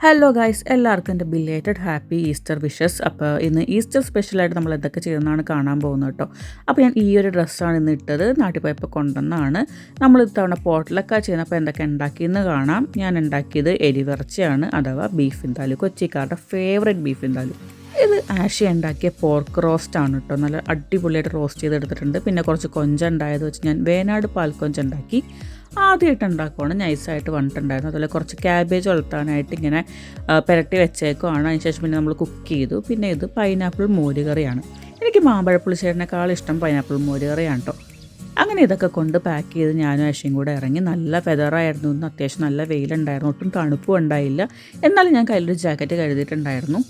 Hello guys, എല്ലാവർക്കും എൻ്റെ belated happy Easter wishes. അപ്പോൾ ഇന്ന് ഈസ്റ്റർ സ്പെഷ്യലായിട്ട് നമ്മൾ എന്തൊക്കെ ചെയ്യുന്നതാണ് കാണാൻ പോകുന്നത് കേട്ടോ. അപ്പോൾ ഞാൻ ഈ ഒരു ഡ്രസ്സാണ് ഇന്ന് ഇട്ടത്, നാട്ടിൽ പോയപ്പോൾ കൊണ്ടുവന്നതാണ്. നമ്മൾ ഇത്തവണ പോട്ടിലൊക്കെ ചെയ്യുന്നപ്പോൾ എന്തൊക്കെ ഉണ്ടാക്കിയെന്ന് കാണാം. ഞാൻ ഉണ്ടാക്കിയത് എരിവിറച്ചിയാണ്, അഥവാ ബീഫ് വിന്താലു, കൊച്ചിക്കാരുടെ ഫേവറേറ്റ് ബീഫ് വിന്താലു. ഇത് ആഷി ഉണ്ടാക്കിയ പോർക്ക് റോസ്റ്റാണ് കേട്ടോ. നല്ല അടിപൊളിയായിട്ട് റോസ്റ്റ് ചെയ്തെടുത്തിട്ടുണ്ട്. പിന്നെ കുറച്ച് കൊഞ്ച ഉണ്ടായത് വെച്ച് ഞാൻ വേനാട് പാൽക്കൊഞ്ച ഉണ്ടാക്കി. ആദ്യമായിട്ട് ഉണ്ടാക്കുവാണ്, നൈസായിട്ട് വന്നിട്ടുണ്ടായിരുന്നു. അതുപോലെ കുറച്ച് ക്യാബേജ് വളർത്താനായിട്ട് ഇങ്ങനെ പുരട്ടി വെച്ചേക്കുവാണ്. അതിനുശേഷം പിന്നെ നമ്മൾ കുക്ക് ചെയ്തു. പിന്നെ ഇത് പൈനാപ്പിൾ മോരുകറിയാണ്. എനിക്ക് മാമ്പഴപ്പുളിശ്ശേരിനേക്കാൾ ഇഷ്ടം പൈനാപ്പിൾ മോരുകറിയാണ് കേട്ടോ. അങ്ങനെ ഇതൊക്കെ കൊണ്ട് പാക്ക് ചെയ്ത് ഞാനും ആഷിയും കൂടെ ഇറങ്ങി. നല്ല ഫെദറായിരുന്നു ഇന്ന്, അത്യാവശ്യം നല്ല വെയിലുണ്ടായിരുന്നു, ഒട്ടും തണുപ്പും ഉണ്ടായില്ല. എന്നാലും ഞാൻ കയ്യിലൊരു ജാക്കറ്റ് കരുതിയിട്ടുണ്ടായിരുന്നു.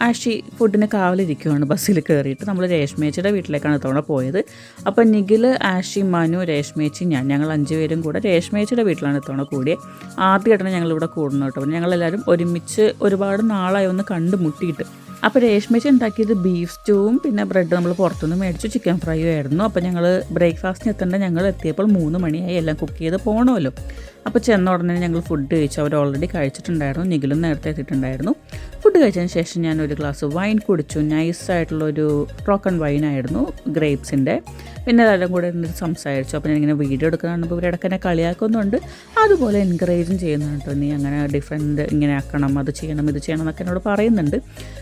ആഷി ഫുഡിന് കാവലിരിക്കുവാണ് ബസ്സിൽ കയറിയിട്ട്. നമ്മൾ രേഷ്മേച്ചിയുടെ വീട്ടിലേക്കാണ് ഇത്തവണ പോയത്. അപ്പോൾ നിഖിൽ, ആഷി, മനു, രേഷ്മേച്ചി, ഞങ്ങൾ 5 പേരും കൂടെ രേഷ്മേച്ചിയുടെ വീട്ടിലാണ് ഇത്തവണ കൂടിയത്. ആദ്യമായിട്ടാണ് ഞങ്ങളിവിടെ കൂടുന്നത് കേട്ടോ. ഞങ്ങളെല്ലാവരും ഒരുമിച്ച് ഒരുപാട് നാളായി ഒന്ന് കണ്ടുമുട്ടിയിട്ട്. അപ്പോൾ രേഷ്മേച്ചി ഉണ്ടാക്കിയത് ബീഫ് സ്റ്റൂവും പിന്നെ ബ്രെഡ് നമ്മൾ പുറത്തുനിന്ന് മേടിച്ചു, ചിക്കൻ ഫ്രൈയും ആയിരുന്നു. അപ്പോൾ ഞങ്ങൾ ബ്രേക്ക്ഫാസ്റ്റിന് എത്തേണ്ട ഞങ്ങൾ എത്തിയപ്പോൾ 3 മണിയായി. എല്ലാം കുക്ക് ചെയ്ത് പോകണമല്ലോ. അപ്പോൾ ചെന്ന ഉടനെ ഞങ്ങൾ ഫുഡ് കഴിച്ചു. അവർ ഓൾറെഡി കഴിച്ചിട്ടുണ്ടായിരുന്നു, നിഖിലും നേരത്തെ എത്തിയിട്ടുണ്ടായിരുന്നു. ഫുഡ് കഴിച്ചതിന് ശേഷം ഞാൻ ഒരു ഗ്ലാസ് വൈൻ കുടിച്ചു. നൈസായിട്ടുള്ളൊരു റോക്കൺ വൈനായിരുന്നു, ഗ്രേപ്സിൻ്റെ. പിന്നെ അതെല്ലാം കൂടെ ഇരുന്നിട്ട് സംസാരിച്ചു. അപ്പോൾ ഞാനിങ്ങനെ വീഡിയോ എടുക്കാനുമ്പോൾ ഇവരിടയ്ക്ക് എന്നെ കളിയാക്കുന്നുണ്ട്, അതുപോലെ എൻകറേജും ചെയ്യുന്നുണ്ട്. നീ അങ്ങനെ ഡിഫറെൻറ്റ് ഇങ്ങനെ ആക്കണം, അത് ചെയ്യണം, ഇത് ചെയ്യണം എന്നൊക്കെ എന്നോട് പറയുന്നുണ്ട്.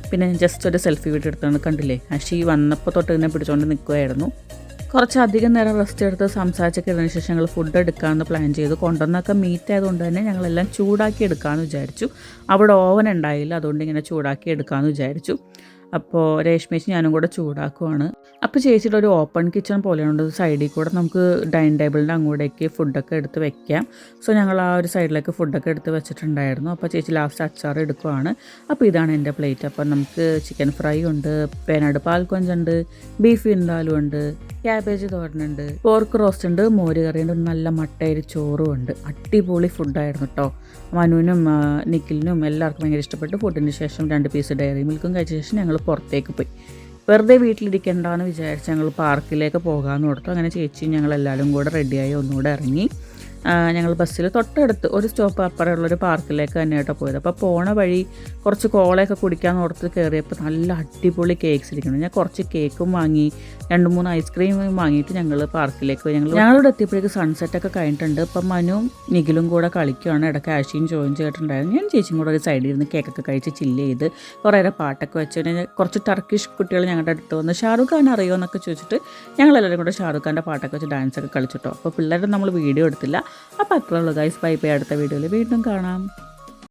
പിന്നെ ഞാൻ ജസ്റ്റ് ഒരു സെൽഫി വീഡിയോ എടുത്താണ്, കണ്ടില്ലേ ആഷി വന്നപ്പോൾ തൊട്ട് ഇതിനെ പിടിച്ചുകൊണ്ട് നിൽക്കുമായിരുന്നു. കുറച്ചധികം നേരം റെസ്റ്റ് എടുത്ത് സംസാരിച്ചൊക്കെ ഇരുന്നതിന് ശേഷം ഞങ്ങൾ ഫുഡ് എടുക്കാമെന്ന് പ്ലാൻ ചെയ്തു. കൊണ്ടുവന്നൊക്കെ മീറ്റ് ആയതുകൊണ്ട് തന്നെ ഞങ്ങളെല്ലാം ചൂടാക്കി എടുക്കാമെന്ന് വിചാരിച്ചു. അവിടെ ഓവൻ ഉണ്ടായില്ല, അതുകൊണ്ട് ഇങ്ങനെ ചൂടാക്കി എടുക്കാമെന്ന് വിചാരിച്ചു. അപ്പോൾ രേഷ്മേച്ചി ഞാനും കൂടെ ചൂടാക്കുവാണ്. അപ്പോൾ ചേച്ചിയുടെ ഒരു ഓപ്പൺ കിച്ചൺ പോലെയുണ്ട്, സൈഡിൽ കൂടെ നമുക്ക് ഡൈനിങ് ടേബിളിൻ്റെ അങ്ങോട്ടേക്ക് ഫുഡൊക്കെ എടുത്ത് വെക്കാം. സോ ഞങ്ങൾ ആ ഒരു സൈഡിലേക്ക് ഫുഡൊക്കെ എടുത്ത് വെച്ചിട്ടുണ്ടായിരുന്നു. അപ്പോൾ ചേച്ചി ലാസ്റ്റ് അച്ചാർ എടുക്കുവാണ്. അപ്പോൾ ഇതാണ് എൻ്റെ പ്ലേറ്റ്. അപ്പോൾ നമുക്ക് ചിക്കൻ ഫ്രൈ ഉണ്ട്, വേനാട് പാൽക്കൊഞ്ചുണ്ട്, ബീഫ് വിന്താലും ഉണ്ട്, ക്യാബേജ് തോരനുണ്ട്, പോർക്ക് റോസ്റ്റ് ഉണ്ട്, മോര് കറിയുണ്ട്, നല്ല മട്ടയരി ചോറും ഉണ്ട്. അടിപൊളി ഫുഡായിരുന്നു കേട്ടോ. മനുവിനും നിഖിലിനും എല്ലാവർക്കും ഭയങ്കര ഇഷ്ടപ്പെട്ടു. ഫുഡിന് ശേഷം 2 പീസ് ഡയറി മിൽക്കും കഴിച്ച ശേഷം ഞങ്ങൾ പുറത്തേക്ക് പോയി. വെറുതെ വീട്ടിലിരിക്കേണ്ടെന്ന് വിചാരിച്ച് ഞങ്ങൾ പാർക്കിലേക്ക് പോകാമെന്ന് കൊടുത്തു. അങ്ങനെ ചേച്ചി ഞങ്ങളെല്ലാവരും കൂടെ റെഡിയായി ഒന്നുകൂടെ ഇറങ്ങി. ഞങ്ങൾ ബസ്സിൽ തൊട്ടടുത്ത് ഒരു സ്റ്റോപ്പ് അപ്പുറമുള്ളൊരു പാർക്കിലേക്ക് തന്നെ കേട്ടോ പോയത്. അപ്പോൾ പോണ വഴി കുറച്ച് കോളയൊക്കെ കുടിക്കാമെന്ന് ഓർത്ത് കയറിയപ്പോൾ നല്ല അടിപൊളി കേക്ക്സ് ഇരിക്കണം. ഞാൻ കുറച്ച് കേക്കും വാങ്ങി, 2-3 ഐസ്ക്രീമും വാങ്ങിയിട്ട് ഞങ്ങൾ പാർക്കിലേക്ക് പോയി. ഞങ്ങളിവിടെ എത്തിയപ്പോഴേക്ക് സൺസെറ്റൊക്കെ കഴിഞ്ഞിട്ടുണ്ട്. ഇപ്പം മനുവും നിഖിലും കൂടെ കളിക്കുകയാണ്. ഇടയ്ക്ക് ആഷിയും ജോയിൻ ചെയ്തിട്ടുണ്ടായിരുന്നു. ഞാൻ ചേച്ചിയും കൂടെ ഒരു സൈഡിൽ ഇരുന്ന് കേക്കൊക്കെ കഴിച്ച് ചില്ല് ചെയ്ത് കുറേ നേരം പാട്ടൊക്കെ വെച്ച്. കുറച്ച് ടർക്കിഷ് കുട്ടികൾ ഞങ്ങളുടെ അടുത്ത് വന്ന് ഷാറുഖ് ഖാൻ അറിയുമോ എന്നൊക്കെ ചോദിച്ചിട്ട് ഞങ്ങളെല്ലാവരും കൂടെ ഷാറുഖ് ഖാൻ്റെ പാട്ടൊക്കെ വെച്ച് ഡാൻസൊക്കെ കളിച്ചിട്ടോ. അപ്പോൾ പിള്ളേരെ നമ്മൾ വീഡിയോ എടുത്തില്ല. അപ്പോൾ അത്രേ ഉള്ളൂ ഗൈസ്. Bye bye. അടുത്ത വീഡിയോയിൽ വീണ്ടും കാണാം.